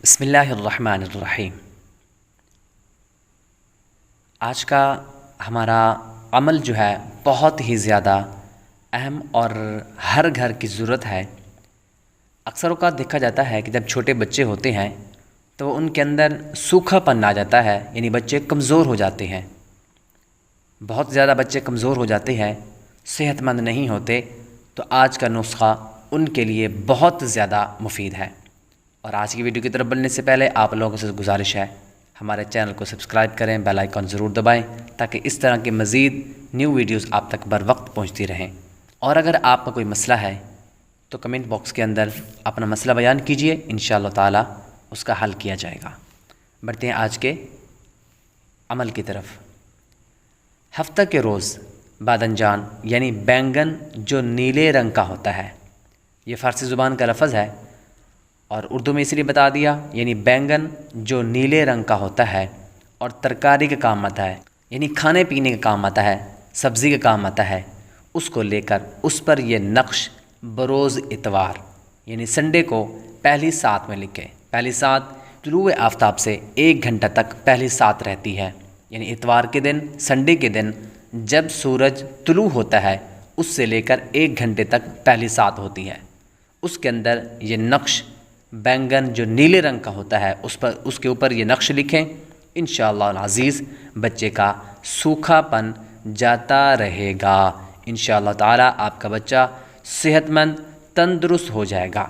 بسم اللہ الرحمن الرحیم۔ آج کا ہمارا عمل جو ہے بہت ہی زیادہ اہم اور ہر گھر کی ضرورت ہے۔ اکثر اوقات دیکھا جاتا ہے کہ جب چھوٹے بچے ہوتے ہیں تو ان کے اندر سوکھا پن آ جاتا ہے، یعنی بچے کمزور ہو جاتے ہیں، بہت زیادہ بچے کمزور ہو جاتے ہیں، صحت مند نہیں ہوتے۔ تو آج کا نسخہ ان کے لیے بہت زیادہ مفید ہے۔ اور آج کی ویڈیو کی طرف بڑھنے سے پہلے آپ لوگوں سے گزارش ہے ہمارے چینل کو سبسکرائب کریں، بیل آئیکن ضرور دبائیں تاکہ اس طرح کی مزید نیو ویڈیوز آپ تک بر وقت پہنچتی رہیں۔ اور اگر آپ کا کوئی مسئلہ ہے تو کمنٹ باکس کے اندر اپنا مسئلہ بیان کیجئے، انشاءاللہ تعالی اس کا حل کیا جائے گا۔ بڑھتے ہیں آج کے عمل کی طرف۔ ہفتہ کے روز بادنجان یعنی بینگن جو نیلے رنگ کا ہوتا ہے، یہ فارسی زبان کا لفظ ہے اور اردو میں اس لیے بتا دیا، یعنی بینگن جو نیلے رنگ کا ہوتا ہے اور ترکاری کے کام آتا ہے، یعنی کھانے پینے کے کام آتا ہے، سبزی کے کام آتا ہے، اس کو لے کر اس پر یہ نقش بروز اتوار یعنی سنڈے کو پہلی سات میں لکھیں۔ پہلی سات طلوع آفتاب سے 1 گھنٹہ تک پہلی سات رہتی ہے، یعنی اتوار کے دن، سنڈے کے دن جب سورج طلوع ہوتا ہے اس سے لے کر 1 گھنٹے تک پہلی سات ہوتی ہے۔ اس کے اندر یہ نقش بینگن جو نیلے رنگ کا ہوتا ہے اس کے اوپر یہ نقش لکھیں۔ انشاءاللہ العزیز بچے کا سوکھا پن جاتا رہے گا۔ انشاءاللہ تعالی آپ کا بچہ صحت مند تندرست ہو جائے گا۔